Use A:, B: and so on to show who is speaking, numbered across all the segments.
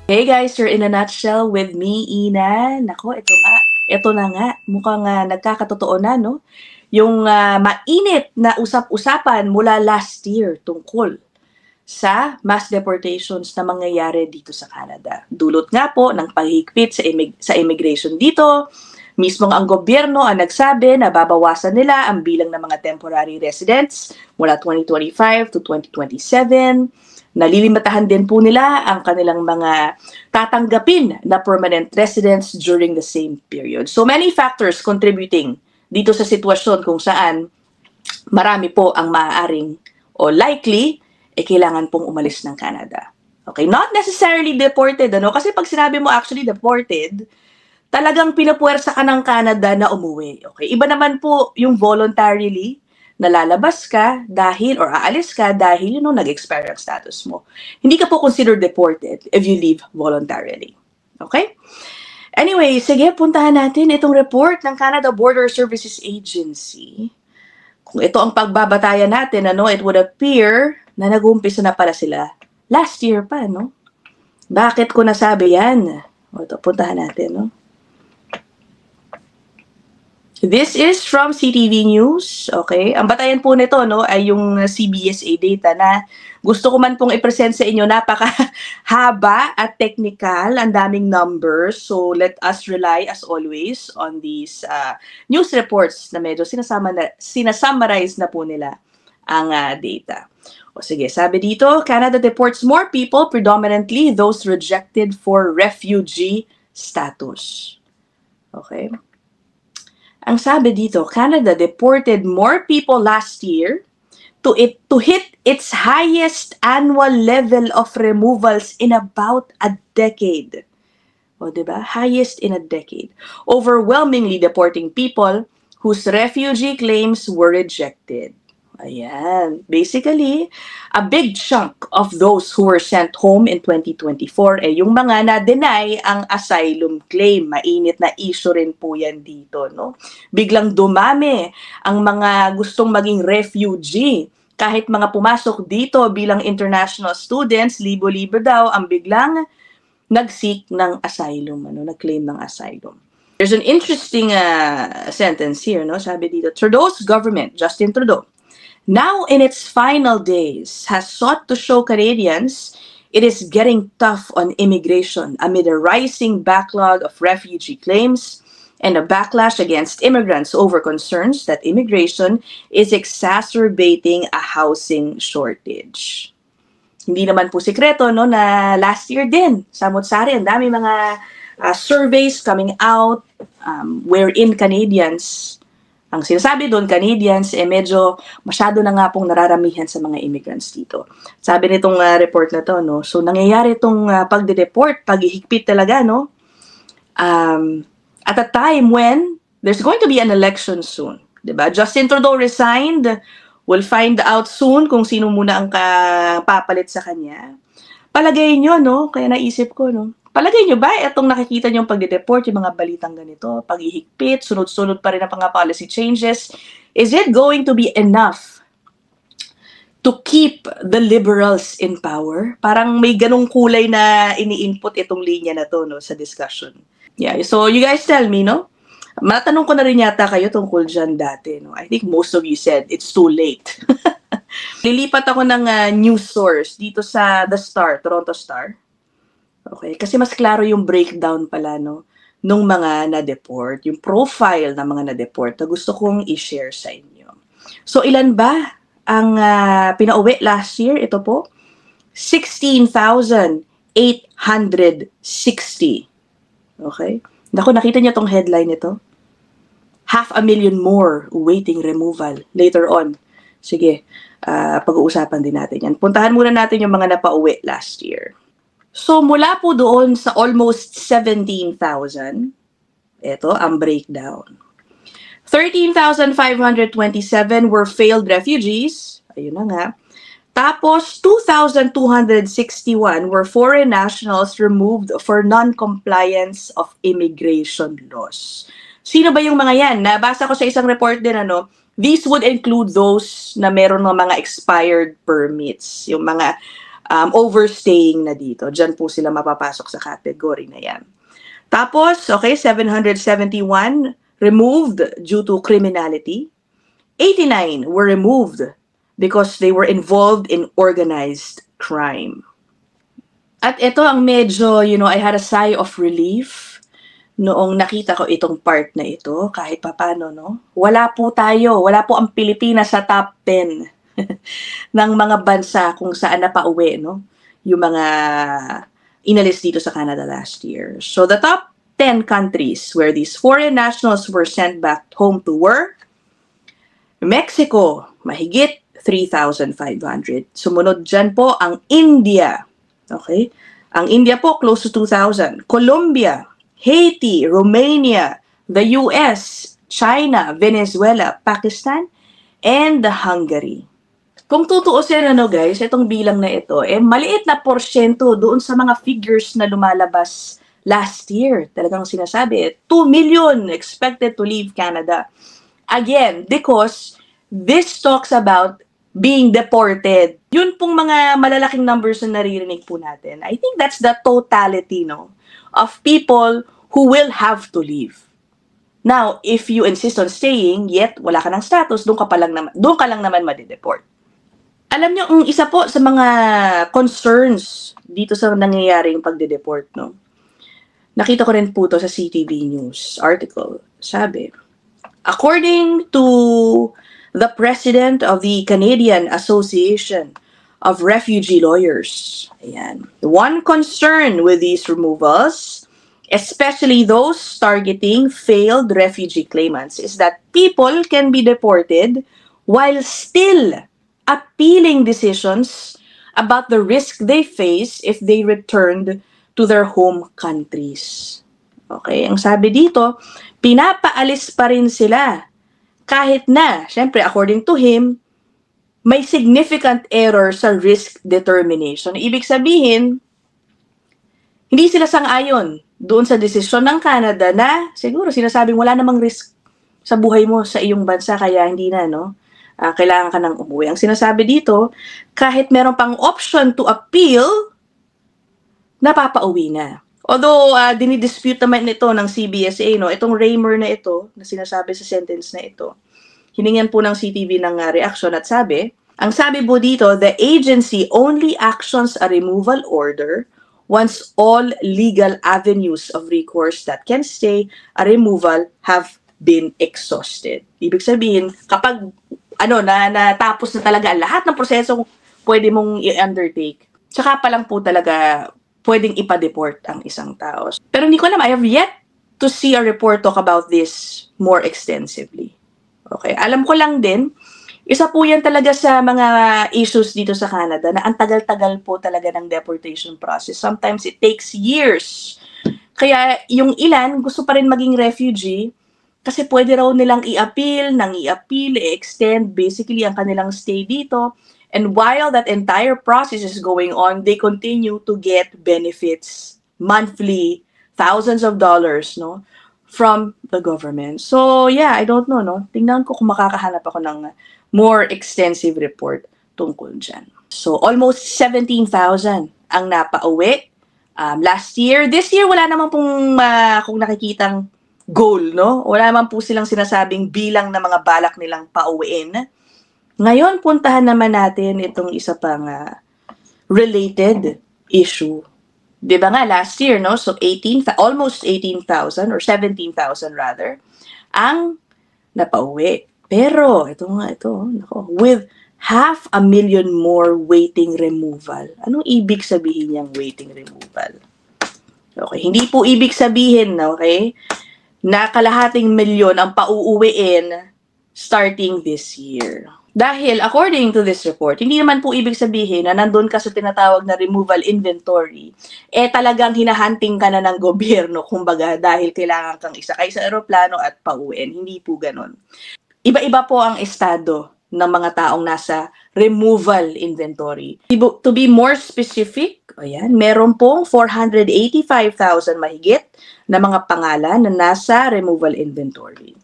A: Hey guys, you're in a nutshell with me, Ina. Nako, ito na nga. Mukhang nagkakatotoo na, no? Yung mainit na usap-usapan mula last year tungkol sa mass deportations na mangyayari dito sa Canada. Dulot nga po ng paghigpit sa immigration dito. Mismong ang gobyerno ang nagsabi na babawasan nila ang bilang ng mga temporary residents mula 2025 to 2027. Nalilimitahan din po nila ang kanilang mga tatanggapin na permanent residents during the same period. So many factors contributing dito sa sitwasyon kung saan marami po ang maaaring o likely kailangan pong umalis ng Canada. Okay, not necessarily deported, ano? Kasi pag sinabi mo actually deported, talagang pinapuwersa ka ng Canada na umuwi. Okay, iba naman po yung voluntarily na lalabas ka dahil or aalis ka dahil nag-expire ang status mo. Hindi ka po considered deported if you leave voluntarily. Okay? Anyway, sige, puntahan natin itong report ng Canada Border Services Agency. Kung ito ang pagbabatayan natin, it would appear na nag-uumpisa na pala sila last year pa, no? Bakit ko nasabi yan? Ito, puntahan natin, no? This is from CTV News, okay? Ang batayan po nito, ay yung CBSA data na gusto ko man pong i-present sa inyo, napaka-haba at technical, ang daming numbers. So let us rely as always on these news reports na medyo sinasummarize na po nila ang data. O sige, sabi dito, Canada deports more people, predominantly those rejected for refugee status. Okay? Ang sabi dito, Canada deported more people last year to hit its highest annual level of removals in about a decade. O, diba? Highest in a decade. Overwhelmingly deporting people whose refugee claims were rejected. Ayan. Basically, a big chunk of those who were sent home in 2024 yung mga na-deny ang asylum claim. Mainit na issue rin po yan dito, no? Biglang dumami ang mga gustong maging refugee. Kahit mga pumasok dito bilang international students, libo-libo daw ang biglang nag-seek ng asylum, nag-claim ng asylum. There's an interesting sentence here, no? Sabi dito, Trudeau's government, Justin Trudeau, now in its final days, has sought to show Canadians it is getting tough on immigration amid a rising backlog of refugee claims and a backlash against immigrants over concerns that immigration is exacerbating a housing shortage. Hindi naman po sikreto, na last year din, samot-sari, ang dami mga surveys coming out wherein Canadians, ang sinasabi doon, Canadians, medyo masyado na nga pong nararamihan sa mga immigrants dito. Sabi nitong report na to, so nangyayari itong pagde-deport, paghihigpit talaga, at a time when there's going to be an election soon. Diba? Justin Trudeau resigned. We'll find out soon kung sino muna ang papalit sa kanya. Palagay nyo, kaya naisip ko, palagay nyo ba itong nakikita nyo pagde-deport, yung mga balitang ganito, paghihigpit, sunod-sunod pa rin ang mga policy changes, is it going to be enough to keep the liberals in power? Parang may ganong kulay na ini-input itong linya na to, sa discussion. Yeah, so you guys tell me, matanong ko na rin yata kayo tungkol dyan dati, I think most of you said it's too late. Lilipat ako ng news source dito sa The Star, Toronto Star. Okay, kasi mas klaro yung breakdown pala, nung mga na-deport, yung profile ng mga na-deport na gusto kong i-share sa inyo. So, ilan ba ang pinauwi last year? Ito po, 16,860. Okay? Naku, nakita niyo tong headline nito? 500,000 more waiting removal later on. Sige, pag-uusapan din natin yan. Puntahan muna natin yung mga napauwi last year. So, mula po doon sa almost 17,000, ito ang breakdown. 13,527 were failed refugees. Ayun na nga. Tapos, 2,261 were foreign nationals removed for non-compliance of immigration laws. Sino ba yung mga yan? Nabasa ko sa isang report din, these would include those na meron ng mga expired permits. Yung mga overstaying na dito. Diyan po sila mapapasok sa category na yan. Tapos, okay, 771 removed due to criminality. 89 were removed because they were involved in organized crime. At ito ang medyo, I had a sigh of relief noong nakita ko itong part na ito, kahit papano, no? Wala po ang Pilipinas sa top 10 ng mga bansa kung saan napauwi, no? Yung mga inalis dito sa Canada last year. So the top 10 countries where these foreign nationals were sent back home to were Mexico, mahigit 3,500. Sumunod dyan po ang India. Okay? Ang India po, close to 2,000. Colombia, Haiti, Romania, the US, China, Venezuela, Pakistan, and Hungary. Kung tutuusin, guys, itong bilang na ito, maliit na porsyento doon sa mga figures na lumalabas last year. Talagang sinasabi, 2 million expected to leave Canada. Again, because this talks about being deported. Yun pong mga malalaking numbers na naririnig po natin. I think that's the totality, of people who will have to leave. Now, if you insist on staying, yet wala ka ng status, doon ka lang naman madideport. Alam niyo, ang isa po sa mga concerns dito sa nangyayaring pagdedeport, nakita ko rin po to sa CTV News article. Sabi, according to the president of the Canadian Association of Refugee Lawyers, one concern with these removals, especially those targeting failed refugee claimants, is that people can be deported while still appealing decisions about the risk they face if they returned to their home countries. Okay, ang sabi dito, pinapaalis pa rin sila kahit na, syempre, according to him, may significant error sa risk determination. Ibig sabihin, hindi sila sang-ayon doon sa desisyon ng Canada na siguro sinasabing wala namang risk sa buhay mo sa iyong bansa kaya hindi na, kailangan ka nang umuwi. Ang sinasabi dito, kahit meron pang option to appeal, napapauwi na. Although, dinidispute naman ito ng CBSA, itong Raymer na ito, na sinasabi sa sentence na ito, hiningan po ng CTV ng reaction at ang sabi po dito, the agency only actions a removal order once all legal avenues of recourse that can stay a removal have been exhausted. Ibig sabihin, kapag natapos na talaga lahat ng proseso pwede mong i-undertake, tsaka pa lang po talaga pwedeng ipa-deport ang isang tao. Pero hindi ko alam, I have yet to see a report talk about this more extensively. Okay, alam ko lang din, isa po yan talaga sa mga issues dito sa Canada na ang tagal-tagal po talaga ng deportation process. Sometimes it takes years. Kaya yung ilan gusto pa rin maging refugee kasi pwede raw nilang i-appeal, i-extend basically ang kanilang stay dito. And while that entire process is going on, they continue to get benefits monthly, thousands of dollars, from the government. So, yeah, I don't know, Tingnan ko kung makakahanap ako ng more extensive report tungkol dyan. So, almost 17,000 ang napauwi last year. This year, wala naman pong, kung nakikitang goal, Wala naman po silang sinasabing bilang na mga balak nilang pauwiin. Ngayon, puntahan naman natin itong isa pang related issue. Diba nga, last year, So, almost 18,000 or 17,000 rather, ang napauwi. Pero, ito, with 500,000 more waiting removal. Anong ibig sabihin niyang waiting removal? Okay, hindi po ibig sabihin, na kalahating milyon ang pauuwiin starting this year. Dahil, according to this report, hindi naman po ibig sabihin na nandun ka sa tinatawag na removal inventory, talagang hinahunting ka na ng gobyerno, kumbaga, dahil kailangan kang isakay sa aeroplano at pauwiin. Hindi po ganon. Iba-iba po ang estado ng mga taong nasa removal inventory. To be more specific, meron pong 485,000 mahigit na mga pangalan na nasa removal inventory.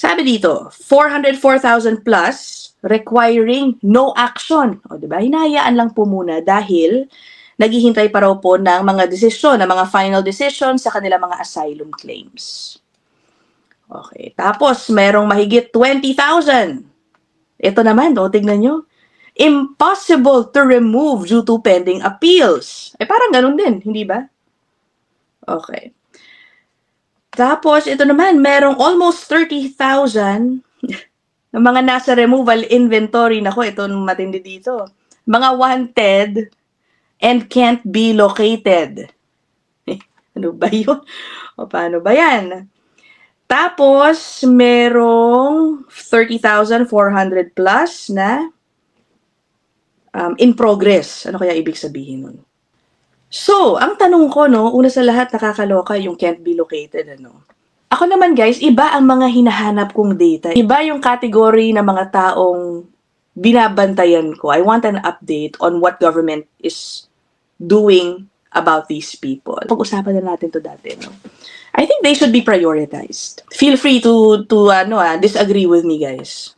A: Sabi dito, 404,000 plus requiring no action. O, diba? Hinahayaan lang po muna dahil naghihintay pa raw po ng mga desisyon, ng mga final decision sa kanilang mga asylum claims. Okay. Tapos, merong mahigit 20,000. Ito naman, tignan nyo. Impossible to remove due to pending appeals. Parang ganun din, hindi ba? Okay. Tapos, ito naman, merong almost 30,000 ng mga nasa removal inventory. Nako, ito matindi dito. Mga wanted and can't be located. Ano ba yun? O paano ba yan? Tapos, merong 30,400 plus na in progress. Ano kaya ibig sabihin nun? So, ang tanong ko, una sa lahat, nakakaloka yung can't be located, Ako naman, guys, iba ang mga hinahanap kong data. Iba yung category ng mga taong binabantayan ko. I want an update on what government is doing about these people. Pag-usapan na natin to dati, I think they should be prioritized. Feel free to disagree with me, guys.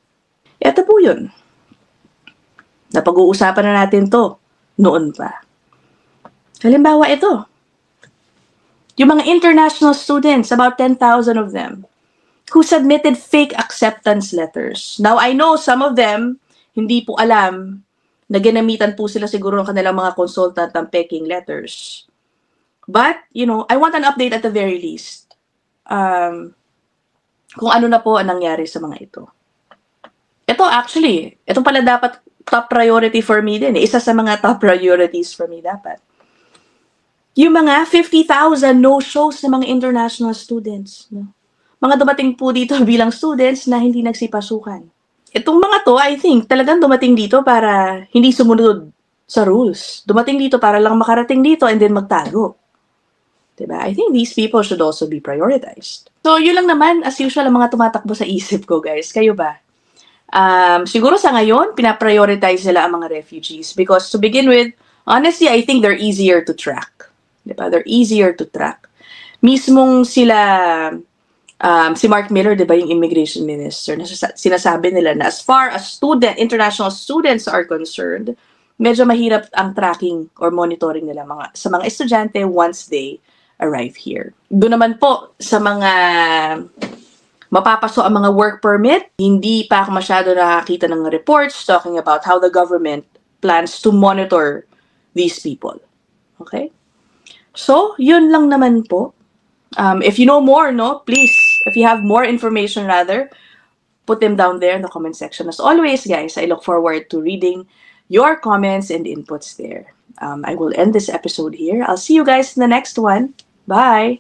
A: Ito po yun. Napag-uusapan na natin to noon pa. Halimbawa ito, yung mga international students, about 10,000 of them, who submitted fake acceptance letters. Now, I know some of them, hindi po alam na ginamitan po sila siguro ng kanilang mga consultant ng peking letters. But, I want an update at the very least. Kung ano na po ang nangyari sa mga ito. Ito actually, ito pala dapat top priority for me din. Isa sa mga top priorities for me dapat. Yung mga 50,000 no-shows ng mga international students. Mga dumating po dito bilang students na hindi nagsipasukan. Itong mga to, I think, talagang dumating dito para hindi sumunod sa rules. Dumating dito para lang makarating dito and then magtago. Diba? I think these people should also be prioritized. So, yun lang naman, as usual, ang mga tumatakbo sa isip ko, guys. Kayo ba? Siguro sa ngayon, pinaprioritize nila ang mga refugees because to begin with, honestly, I think they're easier to track. Diba? They're easier to track. Mismong sila, si Mark Miller, diba, yung immigration minister, na sinasabi nila na as far as international students are concerned, medyo mahirap ang tracking or monitoring nila sa mga estudyante once they arrive here. Doon naman po sa mga mapapaso ang mga work permit, hindi pa ako masyado nakakita ng reports talking about how the government plans to monitor these people. Okay? So, yun lang naman po. If you know more, please, if you have more information rather, put them down there in the comment section. As always, guys, I look forward to reading your comments and inputs there. I will end this episode here. I'll see you guys in the next one. Bye!